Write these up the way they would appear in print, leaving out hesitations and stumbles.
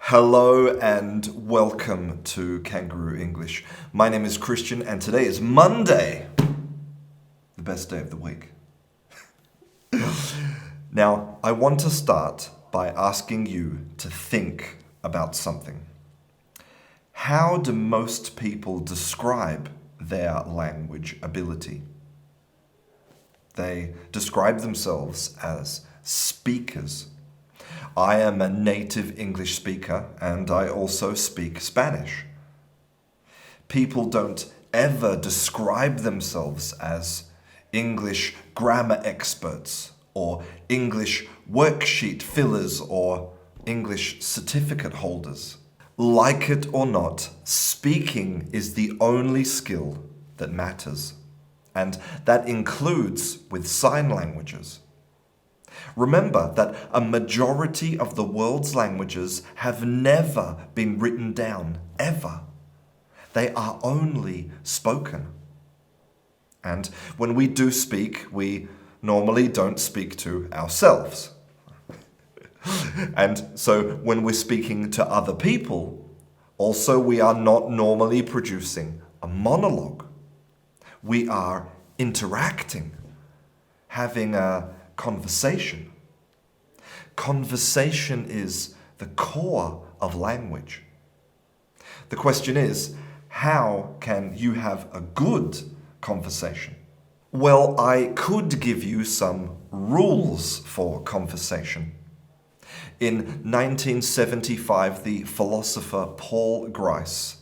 Hello and welcome to Canguro English. My name is Christian and today is Monday, the best day of the week. Now, I want to start by asking you to think about something. How do most people describe their language ability? They describe themselves as speakers. I am a native English speaker and I also speak Spanish. People don't ever describe themselves as English grammar experts or English worksheet fillers or English certificate holders. Like it or not, speaking is the only skill that matters, and that includes with sign languages. Remember that a majority of the world's languages have never been written down, ever. They are only spoken. And when we do speak, we normally don't speak to ourselves. And so when we're speaking to other people, also we are not normally producing a monologue. We are interacting, having a conversation. Conversation is the core of language. The question is, how can you have a good conversation? Well, I could give you some rules for conversation. In 1975, the philosopher Paul Grice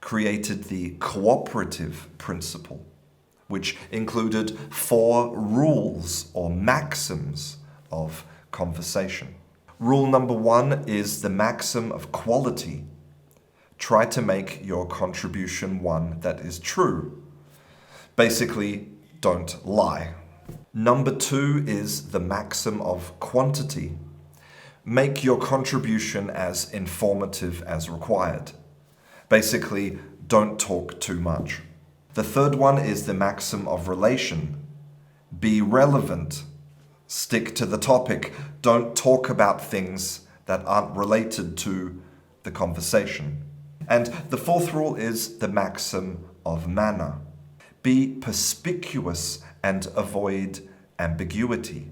created the cooperative principle, which included 4 rules or maxims of conversation. Rule number 1 is the maxim of quality. Try to make your contribution one that is true. Basically, don't lie. Number 2 is the maxim of quantity. Make your contribution as informative as required. Basically, don't talk too much. The third one is the maxim of relation. Be relevant. Stick to the topic. Don't talk about things that aren't related to the conversation. And the fourth rule is the maxim of manner. Be perspicuous and avoid ambiguity.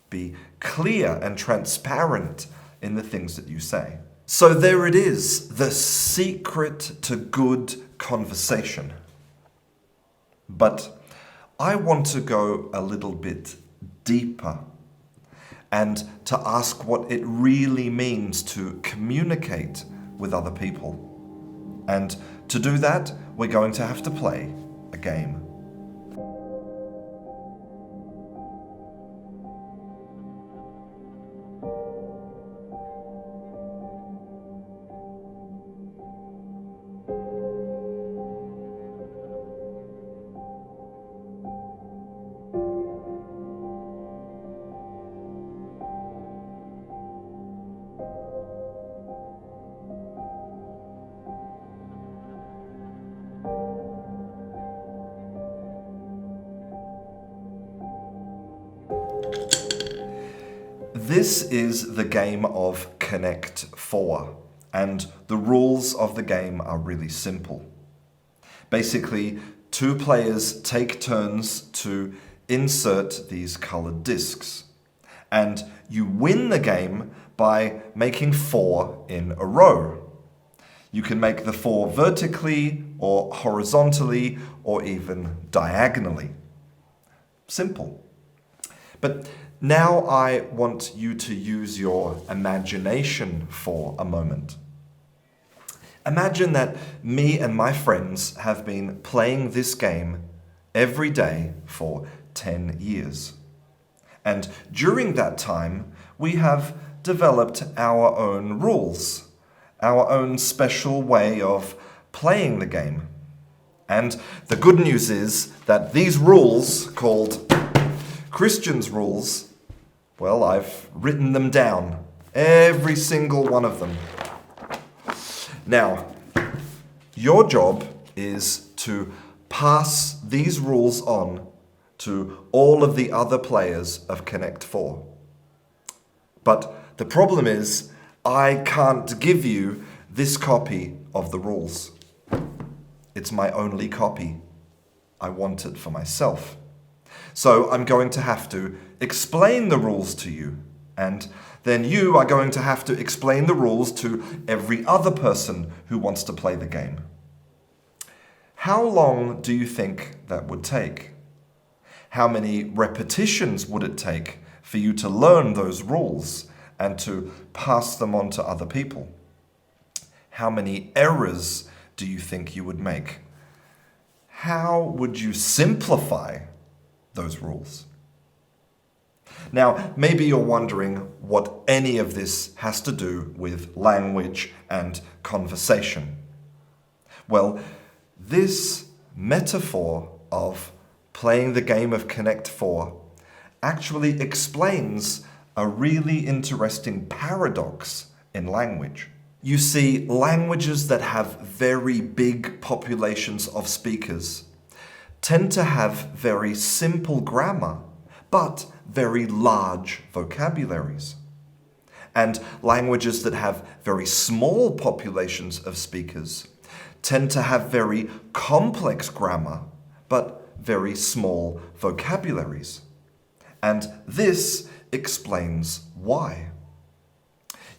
Be clear and transparent in the things that you say. So there it is, the secret to good conversation. But I want to go a little bit deeper and to ask what it really means to communicate with other people. And to do that, we're going to have to play a game. This is the game of Connect 4, and the rules of the game are really simple. Basically, 2 players take turns to insert these colored discs, and you win the game by making 4 in a row. You can make the 4 vertically or horizontally or even diagonally. Simple. But now I want you to use your imagination for a moment. Imagine that me and my friends have been playing this game every day for 10 years. And during that time, we have developed our own rules, our own special way of playing the game. And the good news is that these rules, called Christian's rules, well, I've written them down, every single one of them. Now, your job is to pass these rules on to all of the other players of Connect 4. But the problem is, I can't give you this copy of the rules. It's my only copy. I want it for myself. So I'm going to have to explain the rules to you, and then you are going to have to explain the rules to every other person who wants to play the game. How long do you think that would take? How many repetitions would it take for you to learn those rules and to pass them on to other people? How many errors do you think you would make? How would you simplify those rules? Now, maybe you're wondering what any of this has to do with language and conversation. Well, this metaphor of playing the game of Connect 4 actually explains a really interesting paradox in language. You see, languages that have very big populations of speakers tend to have very simple grammar, but very large vocabularies. And languages that have very small populations of speakers tend to have very complex grammar, but very small vocabularies. And this explains why.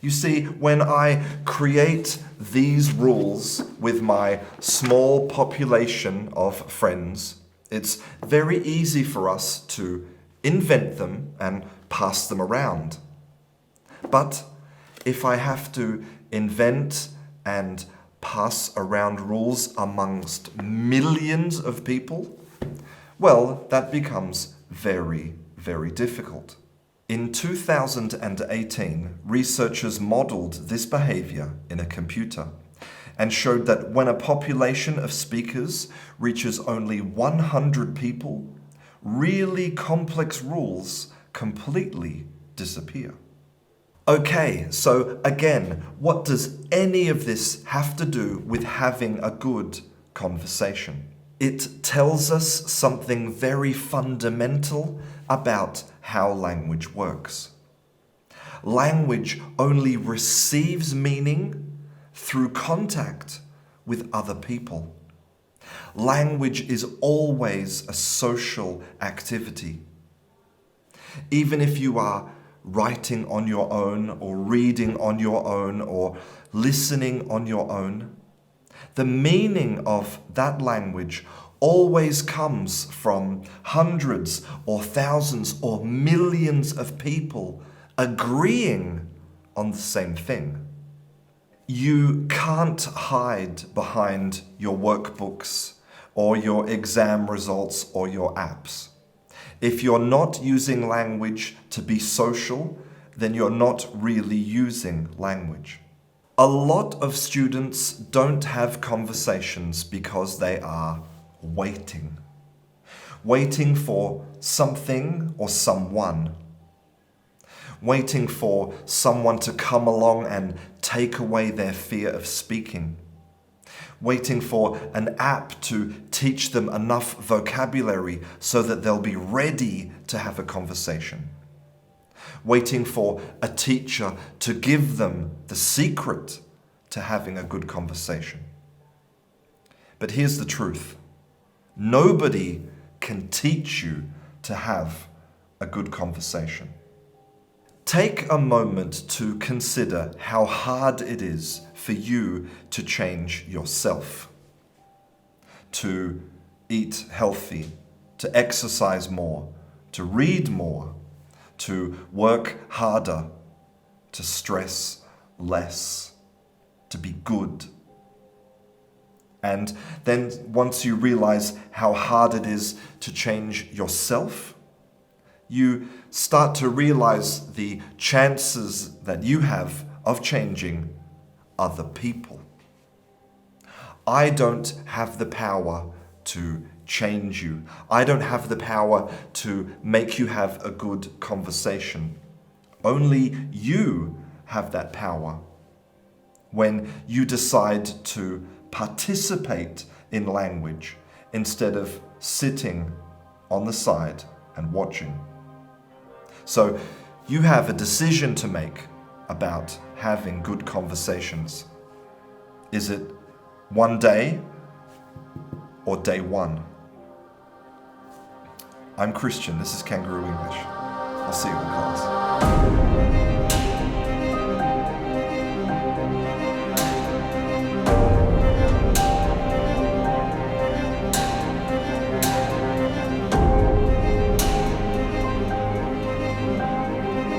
You see, when I create these rules with my small population of friends, it's very easy for us to invent them and pass them around. But if I have to invent and pass around rules amongst millions of people, well, that becomes very, very difficult. In 2018, researchers modeled this behavior in a computer and showed that when a population of speakers reaches only 100 people, really complex rules completely disappear. Okay, so again, what does any of this have to do with having a good conversation? It tells us something very fundamental about how language works. Language only receives meaning through contact with other people. Language is always a social activity. Even if you are writing on your own or reading on your own or listening on your own, the meaning of that language always comes from hundreds or thousands or millions of people agreeing on the same thing. You can't hide behind your workbooks or your exam results or your apps. If you're not using language to be social, then you're not really using language. A lot of students don't have conversations because they are waiting for something or someone, waiting for someone to come along and take away their fear of speaking, waiting for an app to teach them enough vocabulary so that they'll be ready to have a conversation, waiting for a teacher to give them the secret to having a good conversation. But here's the truth. Nobody can teach you to have a good conversation. Take a moment to consider how hard it is for you to change yourself, to eat healthy, to exercise more, to read more, to work harder, to stress less, to be good. And then once you realize how hard it is to change yourself, you start to realize the chances that you have of changing other people. I don't have the power to change you. I don't have the power to make you have a good conversation. Only you have that power when you decide to participate in language instead of sitting on the side and watching. So you have a decision to make about having good conversations? Is it one day or day one? I'm Christian. This is Canguro English. I'll see you in class.